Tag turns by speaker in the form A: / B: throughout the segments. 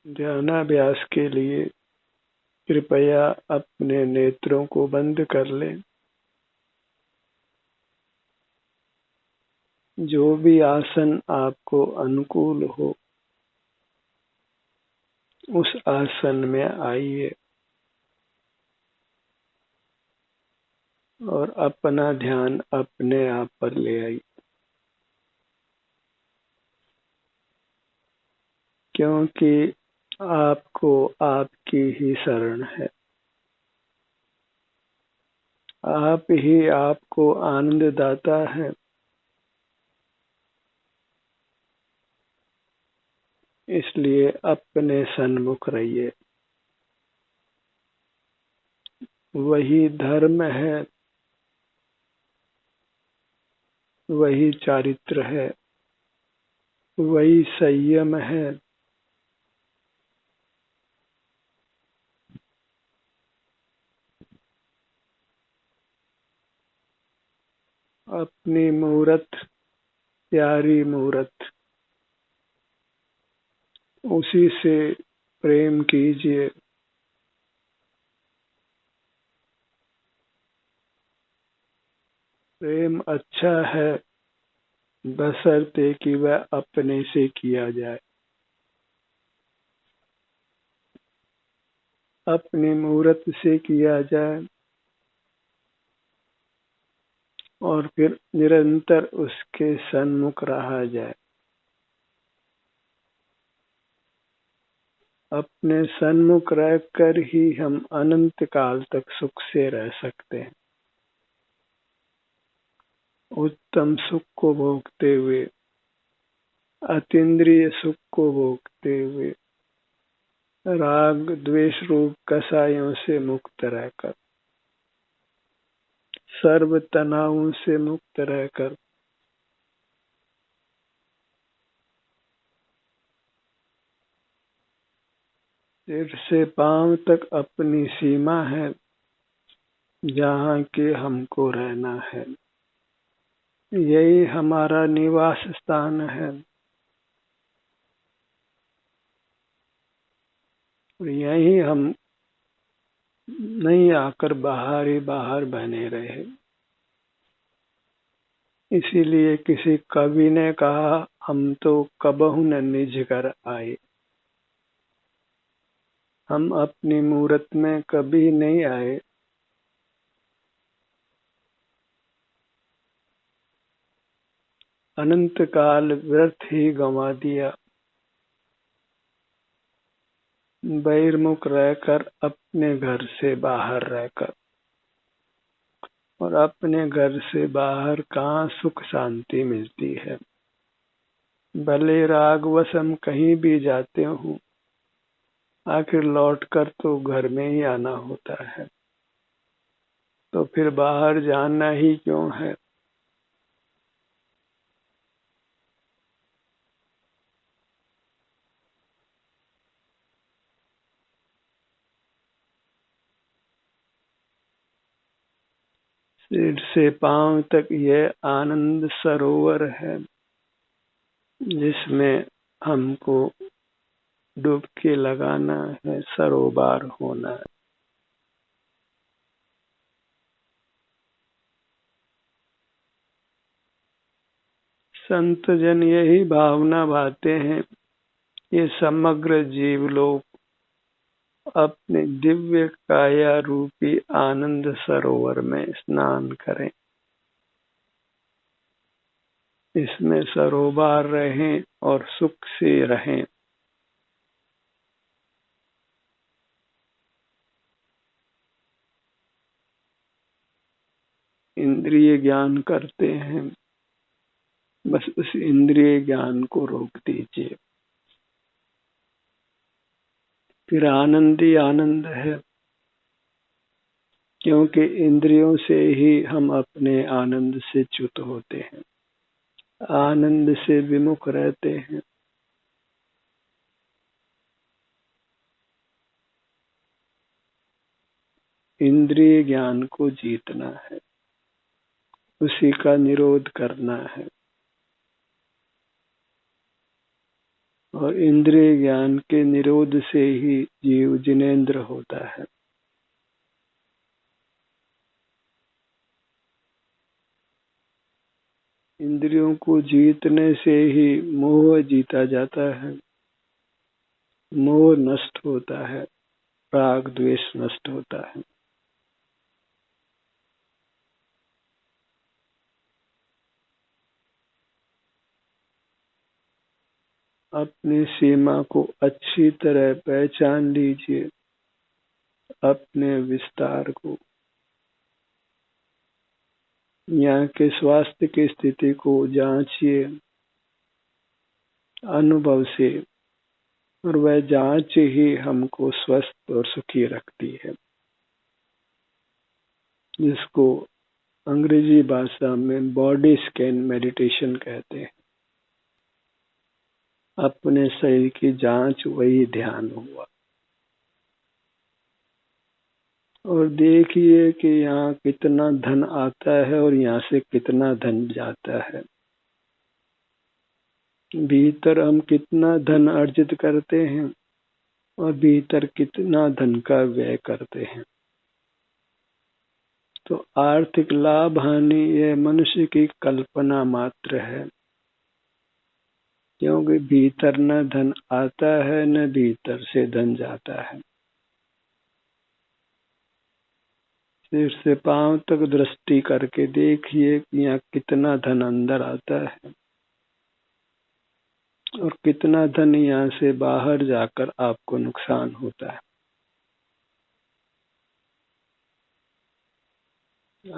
A: ध्यानाभ्यास के लिए कृपया अपने नेत्रों को बंद कर लें। जो भी आसन आपको अनुकूल हो उस आसन में आइए और अपना ध्यान अपने आप पर ले आइए, क्योंकि आपको आपकी ही शरण है। आप ही आपको आनंद दाता है। इसलिए अपने सन्मुख रहिए। वही धर्म है, वही चारित्र है, वही संयम है। अपनी मूरत, प्यारी मूरत, उसी से प्रेम कीजिए। प्रेम अच्छा है, बशर्ते कि वह अपने से किया जाए। अपनी मूरत से किया जाए और फिर निरंतर उसके सन्मुख रहा जाए। अपने सन्मुख रहकर ही हम अनंत काल तक सुख से रह सकते हैं। उत्तम सुख को भोगते हुए, अतीन्द्रिय सुख को भोगते हुए, राग द्वेष रूप कसायों से मुक्त रहकर, सर्व तनावों से मुक्त रहकर, सिर से पांव तक अपनी सीमा है जहाँ के हमको रहना है। यही हमारा निवास स्थान है और यही हम नहीं आकर बाहर ही बाहर बने रहे। इसीलिए किसी कवि ने कहा, हम तो कबहु न निज घर आए। हम अपनी मूरत में कभी नहीं आए। अनंत काल व्यर्थ ही गंवा दिया। बहिर्मुख रहकर, अपने घर से बाहर रहकर, और अपने घर से बाहर कहाँ सुख शांति मिलती है। भले रागवश हम कहीं भी जाते हों, आखिर लौटकर तो घर में ही आना होता है। तो फिर बाहर जाना ही क्यों है। सिर से पांव तक यह आनंद सरोवर है जिसमें हमको डुबकी लगाना है, सरोवर होना है। संत जन यही भावना भाते हैं, ये समग्र जीवलोक अपने दिव्य काया रूपी आनंद सरोवर में स्नान करें, इसमें सरोवर रहें और सुख से रहें। इंद्रिय ज्ञान करते हैं, बस उस इंद्रिय ज्ञान को रोक दीजिए। फिर आनंद ही आनंद है, क्योंकि इंद्रियों से ही हम अपने आनंद से च्युत होते हैं, आनंद से विमुख रहते हैं। इंद्रिय ज्ञान को जीतना है, उसी का निरोध करना है और इंद्रिय ज्ञान के निरोध से ही जीव जिनेंद्र होता है। इंद्रियों को जीतने से ही मोह जीता जाता है, मोह नष्ट होता है, राग द्वेष नष्ट होता है। अपनी सीमा को अच्छी तरह पहचान लीजिए, अपने विस्तार को, यहाँ के स्वास्थ्य की स्थिति को जांचिए अनुभव से, और वह जांच ही हमको स्वस्थ और सुखी रखती है, जिसको अंग्रेजी भाषा में बॉडी स्कैन मेडिटेशन कहते हैं। अपने शरीर की जांच वही ध्यान हुआ। और देखिए कि यहाँ कितना धन आता है और यहाँ से कितना धन जाता है। भीतर हम कितना धन अर्जित करते हैं और भीतर कितना धन का व्यय करते हैं। तो आर्थिक लाभ हानि यह मनुष्य की कल्पना मात्र है, क्योंकि भीतर न धन आता है न भीतर से धन जाता है। सिर से पांव तक दृष्टि करके देखिए कि यहाँ कितना धन अंदर आता है और कितना धन यहाँ से बाहर जाकर आपको नुकसान होता है।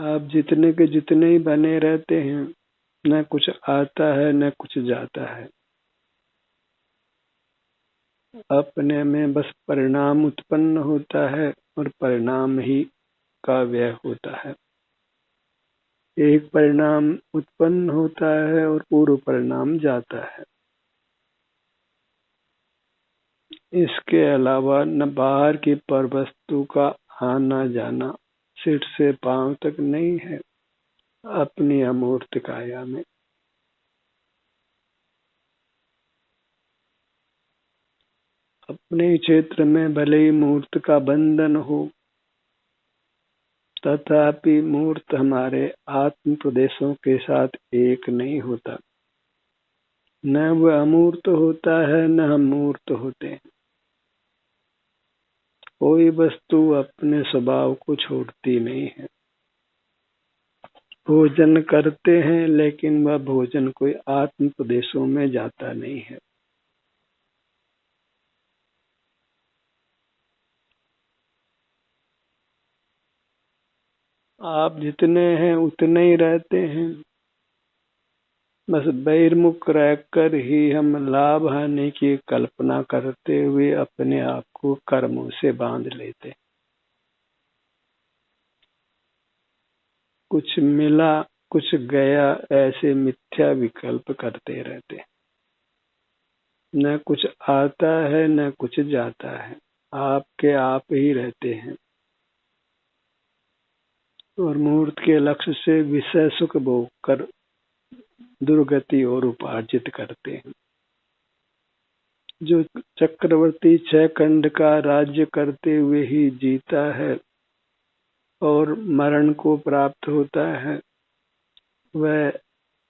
A: आप जितने के जितने ही बने रहते हैं, न कुछ आता है न कुछ जाता है। अपने में बस परिणाम उत्पन्न होता है और परिणाम ही का व्यय होता है। एक परिणाम उत्पन्न होता है और पूर्व परिणाम जाता है। इसके अलावा न बाहर की पर वस्तु का आना जाना सिर से पांव तक नहीं है अपनी अमूर्त काया में। अपने क्षेत्र में भले ही मूर्त का बंधन हो, तथापि मूर्त हमारे आत्म प्रदेशों के साथ एक नहीं होता। न वह अमूर्त होता है न हम मूर्त होते हैं। कोई वस्तु अपने स्वभाव को छोड़ती नहीं है। भोजन करते हैं लेकिन वह भोजन कोई आत्म प्रदेशों में जाता नहीं है। आप जितने हैं उतने ही रहते हैं। बस बहिर्मुख रहकर ही हम लाभ हानि की कल्पना करते हुए अपने आप को कर्मों से बांध लेते। कुछ मिला कुछ गया ऐसे मिथ्या विकल्प करते रहते। न कुछ आता है न कुछ जाता है, आपके आप ही रहते हैं और मूर्त के लक्ष्य से विषय सुख भोग कर दुर्गति और उपार्जित करते हैं। जो चक्रवर्ती 6 खंड का राज्य करते हुए ही जीता है और मरण को प्राप्त होता है, वह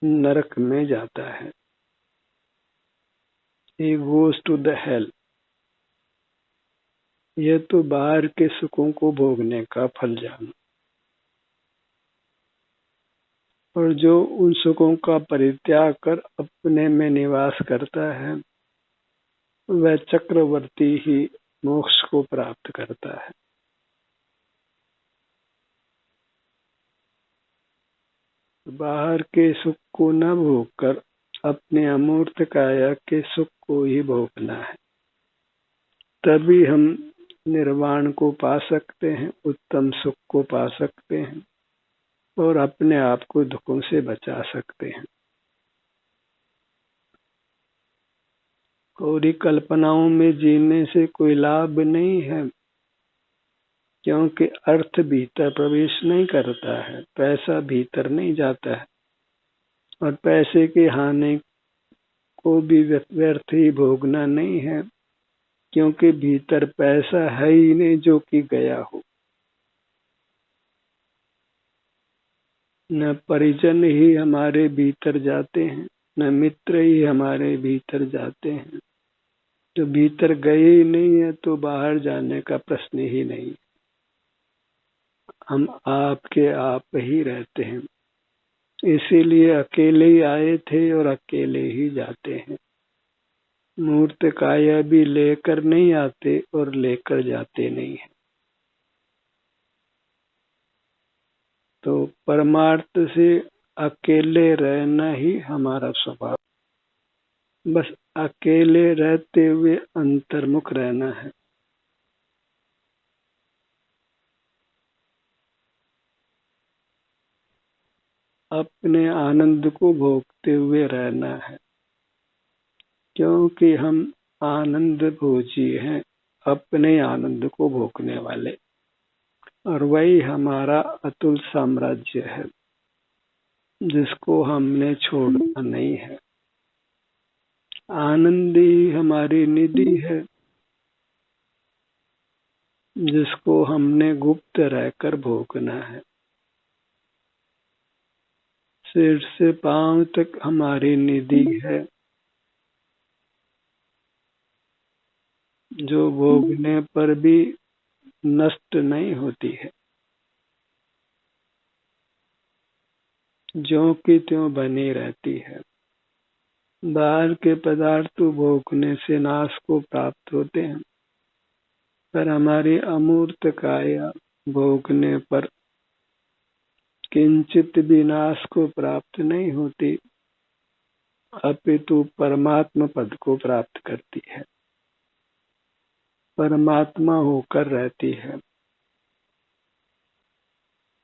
A: नरक में जाता है। He goes to the hell। यह तो बाहर के सुखों को भोगने का फल जाना। और जो उन सुखों का परित्याग कर अपने में निवास करता है, वह चक्रवर्ती ही मोक्ष को प्राप्त करता है। बाहर के सुख को न भोगकर अपने अमूर्त काया के सुख को ही भोगना है। तभी हम निर्वाण को पा सकते हैं, उत्तम सुख को पा सकते हैं और अपने आप को दुखों से बचा सकते हैं। और कल्पनाओं में जीने से कोई लाभ नहीं है, क्योंकि अर्थ भीतर प्रवेश नहीं करता है, पैसा भीतर नहीं जाता है और पैसे की हानि को भी व्यर्थ ही भोगना नहीं है, क्योंकि भीतर पैसा है ही नहीं जो कि गया हो। न परिजन ही हमारे भीतर जाते हैं, न मित्र ही हमारे भीतर जाते हैं। जो भीतर गए ही नहीं है तो बाहर जाने का प्रश्न ही नहीं। हम आपके आप ही रहते हैं, इसीलिए अकेले ही आए थे और अकेले ही जाते हैं। मूर्त काया भी लेकर नहीं आते और लेकर जाते नहीं है। तो परमार्थ से अकेले रहना ही हमारा स्वभाव, बस अकेले रहते हुए अंतर्मुख रहना है। अपने आनंद को भोगते हुए रहना है, क्योंकि हम आनंद भोजी हैं, अपने आनंद को भोगने वाले, और वही हमारा अतुल साम्राज्य है जिसको हमने छोड़ना नहीं है। आनंद ही हमारी निधि है जिसको हमने गुप्त रहकर भोगना है। सिर से पांव तक हमारी निधि है, जो भोगने पर भी नष्ट नहीं होती है, ज्यों की त्यों बनी रहती है। बाहर के पदार्थ भोगने से नाश को प्राप्त होते हैं, पर हमारी अमूर्त काया भोगने पर किंचित भी नाश को प्राप्त नहीं होती, अपितु परमात्मा पद को प्राप्त करती है, परमात्मा होकर रहती है।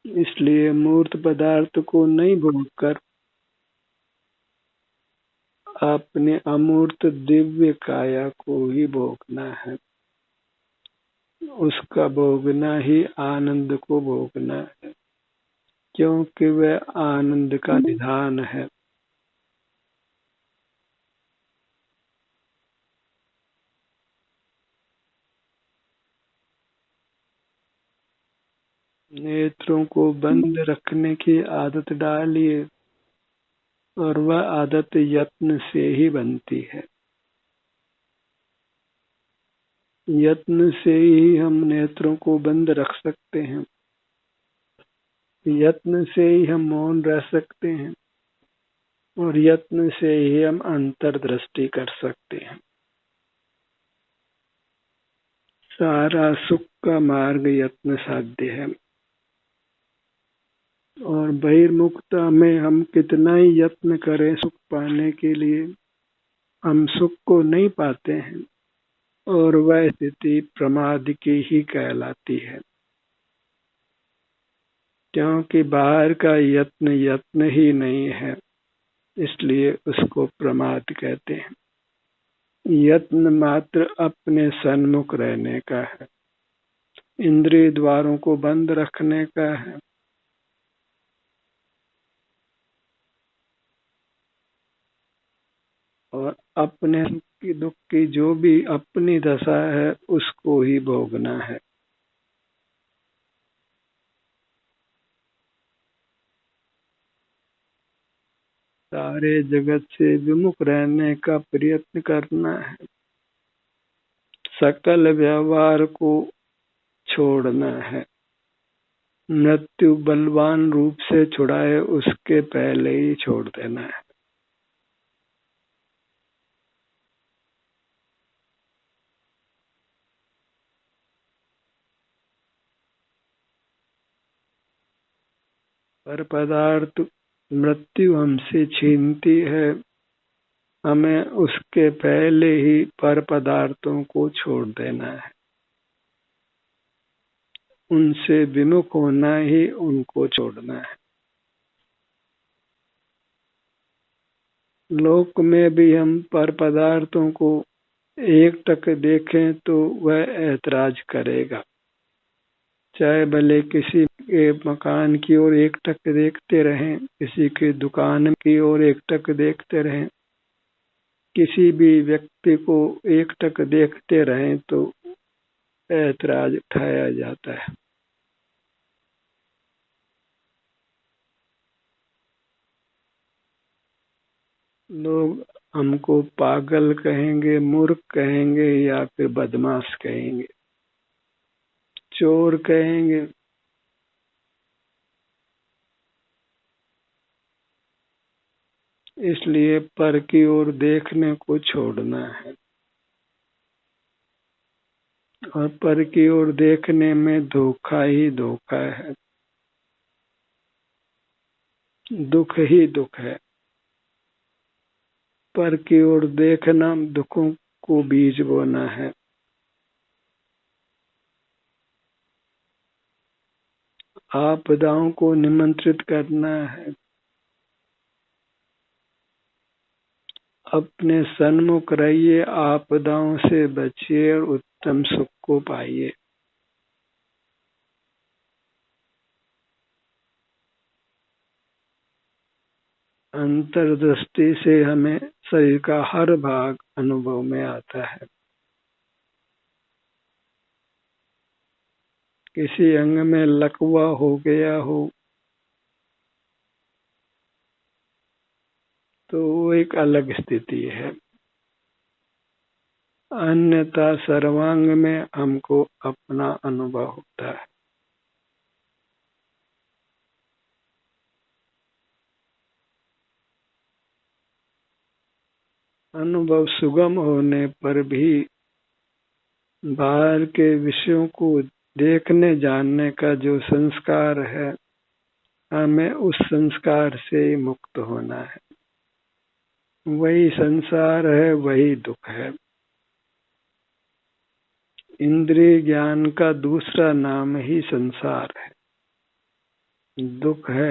A: इसलिए मूर्त पदार्थ को नहीं भोगकर अपने अमूर्त दिव्य काया को ही भोगना है। उसका भोगना ही आनंद को भोगना है, क्योंकि वह आनंद का निधान है। नेत्रों को बंद रखने की आदत डालिए, और वह आदत यत्न से ही बनती है। यत्न से ही हम नेत्रों को बंद रख सकते हैं, यत्न से ही हम मौन रह सकते हैं, और यत्न से ही हम अंतर्दृष्टि कर सकते हैं। सारा सुख का मार्ग यत्न साध्य है, और बहिर्मुखता में हम कितना ही यत्न करें सुख पाने के लिए, हम सुख को नहीं पाते हैं, और वह स्थिति प्रमाद की ही कहलाती है, क्योंकि बाहर का यत्न यत्न ही नहीं है, इसलिए उसको प्रमाद कहते हैं। यत्न मात्र अपने सन्मुख रहने का है, इंद्रिय द्वारों को बंद रखने का है, और अपने सुख की दुख की जो भी अपनी दशा है उसको ही भोगना है। सारे जगत से विमुख रहने का प्रयत्न करना है, सकल व्यवहार को छोड़ना है। मृत्यु बलवान रूप से छुड़ाए उसके पहले ही छोड़ देना है। पर पदार्थ मृत्यु हमसे छीनती है, हमें उसके पहले ही पर पदार्थों को छोड़ देना है। उनसे विमुख होना ही उनको छोड़ना है। लोक में भी हम पर पदार्थों को एक टक देखें तो वह ऐतराज करेगा, चाहे भले किसी के मकान की ओर एक टक देखते रहें, किसी की दुकान की ओर एक टक देखते रहें, किसी भी व्यक्ति को एकटक देखते रहें तो ऐतराज उठाया जाता है। लोग हमको पागल कहेंगे, मूर्ख कहेंगे या फिर बदमाश कहेंगे, चोर कहेंगे। इसलिए पर की ओर देखने को छोड़ना है, और पर की ओर देखने में धोखा ही धोखा है, दुख ही दुख है। पर की ओर देखना दुखों को बीज बोना है। आपदाओं को निमंत्रित करना है। अपने सन्मुख रहिए, आपदाओं से बचिए और उत्तम सुख को पाइए। अंतर्दृष्टि से हमें शरीर का हर भाग अनुभव में आता है। किसी अंग में लकवा हो गया हो तो वो एक अलग स्थिति है, अन्यथा सर्वांग में हमको अपना अनुभव होता है। अनुभव सुगम होने पर भी बाहर के विषयों को देखने जानने का जो संस्कार है, हमें उस संस्कार से मुक्त होना है। वही संसार है, वही दुख है। इंद्रिय ज्ञान का दूसरा नाम ही संसार है, दुख है,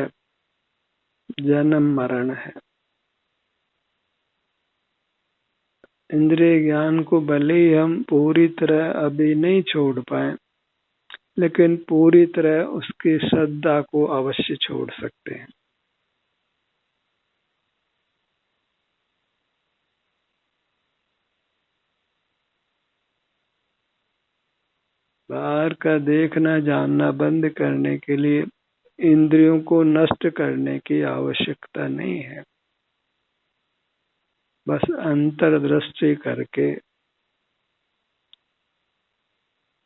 A: जन्म मरण है। इंद्रिय ज्ञान को भले ही हम पूरी तरह अभी नहीं छोड़ पाए, लेकिन पूरी तरह उसकी श्रद्धा को अवश्य छोड़ सकते हैं। बाहर का देखना जानना बंद करने के लिए इंद्रियों को नष्ट करने की आवश्यकता नहीं है। बस अंतर्दृष्टि करके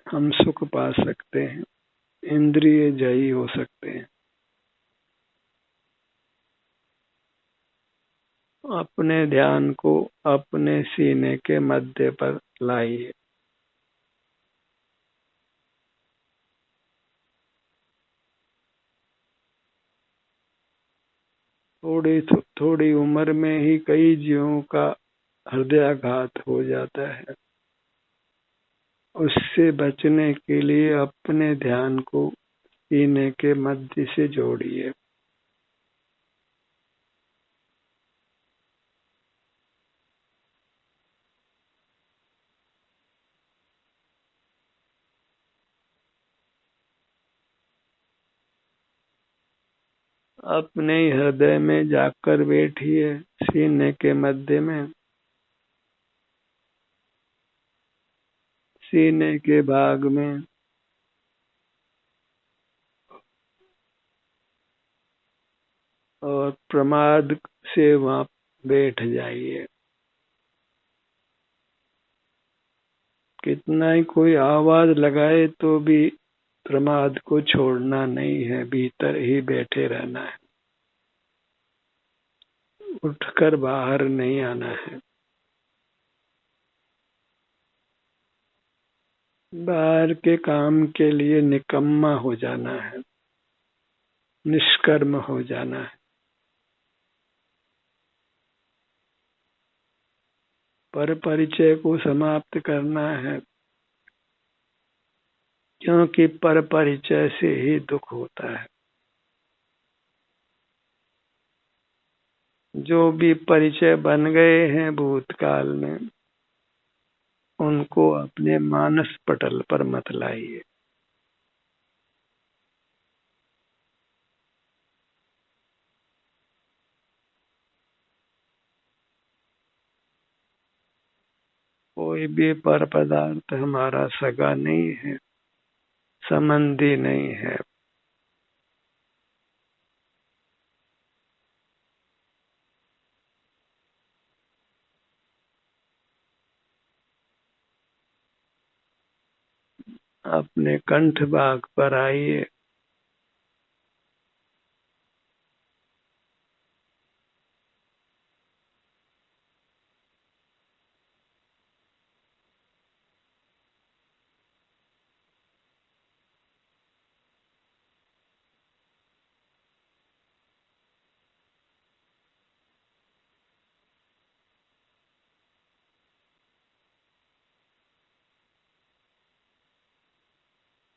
A: हम सुख पा सकते हैं, इंद्रिय जयी हो सकते हैं। अपने ध्यान को अपने सीने के मध्य पर लाइए। थोड़ी उम्र में ही कई जीवों का हृदयाघात हो जाता है। उससे बचने के लिए अपने ध्यान को सीने के मध्य से जोड़िए। अपने हृदय में जाकर बैठिए, सीने के मध्य में, सीने के भाग में। और प्रमाद से वहां बैठ जाइए। कितना ही कोई आवाज लगाए तो भी प्रमाद को छोड़ना नहीं है, भीतर ही बैठे रहना है, उठकर बाहर नहीं आना है। बाहर के काम के लिए निकम्मा हो जाना है, निष्कर्म हो जाना है। पर परिचय को समाप्त करना है, क्योंकि पर परिचय से ही दुख होता है। जो भी परिचय बन गए हैं भूतकाल में, उनको अपने मानस पटल पर मत लाइए। कोई भी पर पदार्थ हमारा सगा नहीं है, संबंधी नहीं है। अपने कंठ भाग पर आइए।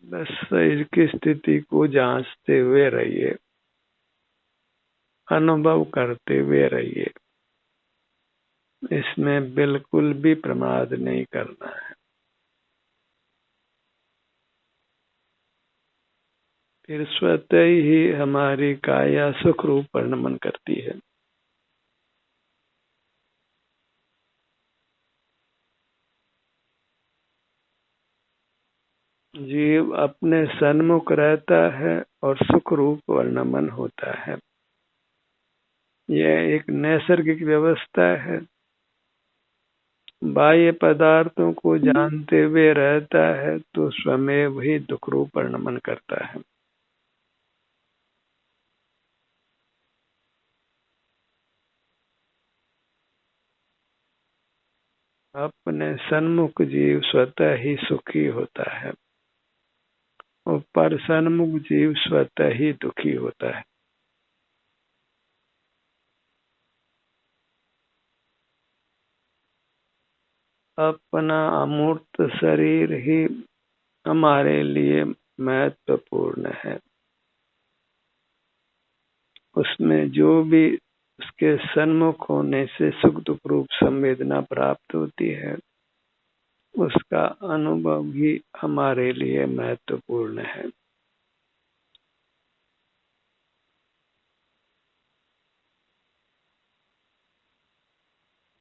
A: बस शरीर की स्थिति को जांचते हुए रहिए, अनुभव करते हुए रहिए। इसमें बिल्कुल भी प्रमाद नहीं करना है। फिर स्वतः ही हमारी काया सुख रूप परिणमन करती है। जीव अपने सन्मुख रहता है और सुख रूप वर्णमन होता है। यह एक नैसर्गिक व्यवस्था है। बाह्य पदार्थों को जानते हुए रहता है तो स्वयं ही दुख रूप परिणमन करता है। अपने सन्मुख जीव स्वतः ही सुखी होता है और पर सन्मुख जीव स्वतः ही दुखी होता है। अपना अमूर्त शरीर ही हमारे लिए महत्वपूर्ण है। उसमें जो भी उसके सन्मुख होने से सुख दुख रूप संवेदना प्राप्त होती है, उसका अनुभव भी हमारे लिए महत्वपूर्ण है।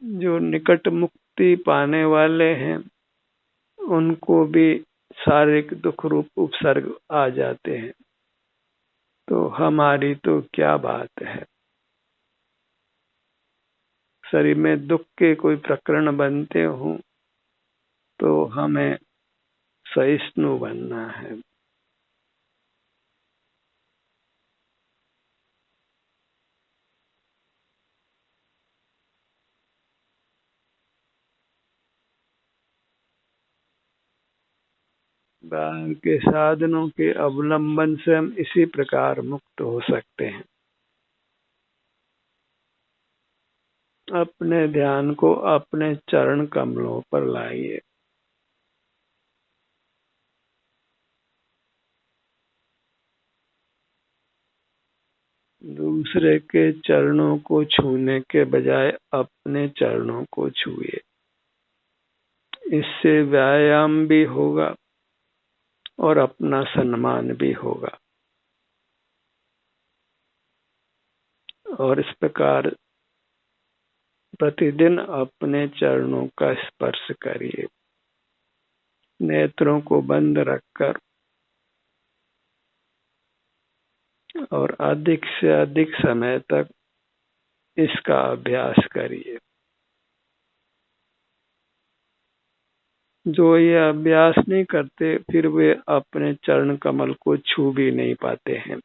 A: जो निकट मुक्ति पाने वाले हैं, उनको भी शारीरिक दुख रूप उपसर्ग आ जाते हैं, तो हमारी तो क्या बात है। शरीर में दुख के कोई प्रकरण बनते हों तो हमें सहिष्णु बनना है। बाहर के साधनों के अवलंबन से हम इसी प्रकार मुक्त हो सकते हैं। अपने ध्यान को अपने चरण कमलों पर लाइए। दूसरे के चरणों को छूने के बजाय अपने चरणों को छुए। इससे व्यायाम भी होगा और अपना सम्मान भी होगा। और इस प्रकार प्रतिदिन अपने चरणों का स्पर्श करिए। नेत्रों को बंद रखकर और अधिक से अधिक समय तक इसका अभ्यास करिए। जो ये अभ्यास नहीं करते, फिर वे अपने चरण कमल को छू भी नहीं पाते हैं।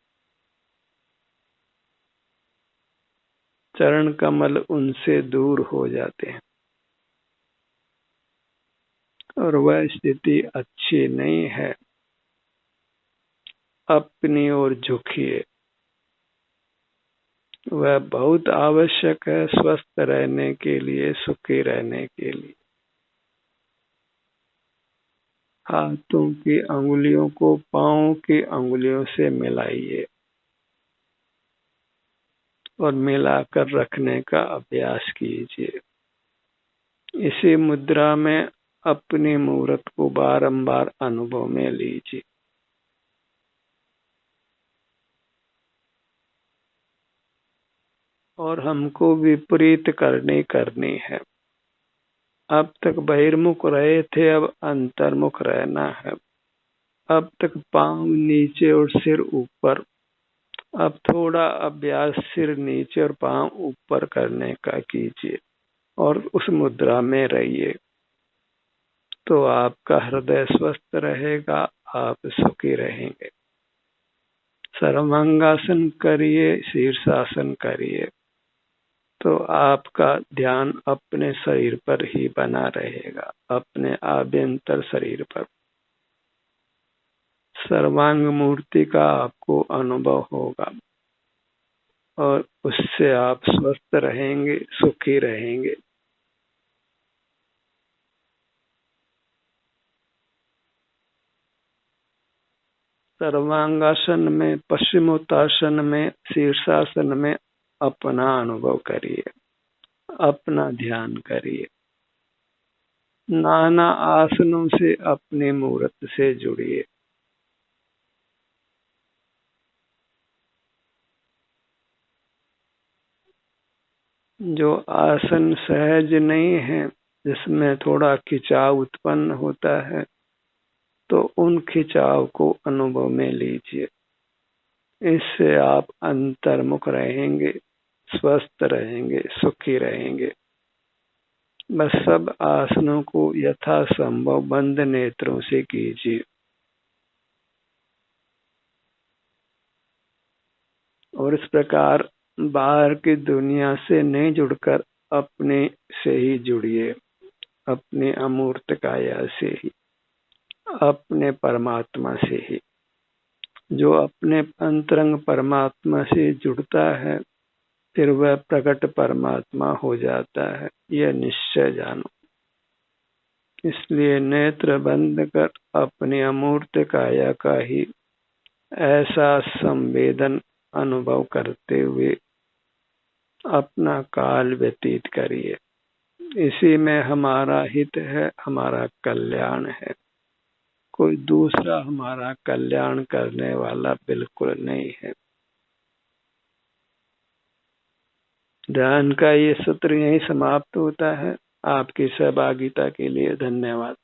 A: चरण कमल उनसे दूर हो जाते हैं और वह स्थिति अच्छी नहीं है। अपनी ओर झुकिए। वह बहुत आवश्यक है स्वस्थ रहने के लिए, सुखी रहने के लिए। हाथों की अंगुलियों को पांव की अंगुलियों से मिलाइए और मिलाकर रखने का अभ्यास कीजिए। इसी मुद्रा में अपनी मूर्त को बारंबार अनुभव में लीजिए। और हमको विपरीत करनी है। अब तक बहिर्मुख रहे थे, अब अंतर्मुख रहना है। अब तक पांव नीचे और सिर ऊपर, अब थोड़ा अभ्यास सिर नीचे और पांव ऊपर करने का कीजिए और उस मुद्रा में रहिए, तो आपका हृदय स्वस्थ रहेगा, आप सुखी रहेंगे। सर्वांगासन करिए, शीर्षासन करिए, तो आपका ध्यान अपने शरीर पर ही बना रहेगा, अपने आभ्यंतर शरीर पर। सर्वांग मूर्ति का आपको अनुभव होगा और उससे आप स्वस्थ रहेंगे, सुखी रहेंगे। सर्वांगासन में, पश्चिमोत्तासन में, शीर्षासन में अपना अनुभव करिए, अपना ध्यान करिए। नाना आसनों से अपनी मूर्त से जुड़िए। जो आसन सहज नहीं है, जिसमें थोड़ा खिंचाव उत्पन्न होता है, तो उन खिंचाव को अनुभव में लीजिए। इससे आप अंतर्मुख रहेंगे, स्वस्थ रहेंगे, सुखी रहेंगे। बस सब आसनों को यथासंभव बंद नेत्रों से कीजिए और इस प्रकार बाहर की दुनिया से नहीं जुड़कर अपने से ही जुड़िए, अपने अमूर्त काया से ही, अपने परमात्मा से ही। जो अपने अंतरंग परमात्मा से जुड़ता है, फिर वह प्रकट परमात्मा हो जाता है, यह निश्चय जानो। इसलिए नेत्र बंद कर अपने अमूर्त काया का ही ऐसा संवेदन अनुभव करते हुए अपना काल व्यतीत करिए। इसी में हमारा हित है, हमारा कल्याण है। कोई दूसरा हमारा कल्याण करने वाला बिल्कुल नहीं है। ध्यान का ये सत्र यहीं समाप्त होता है। आपकी सहभागिता के लिए धन्यवाद।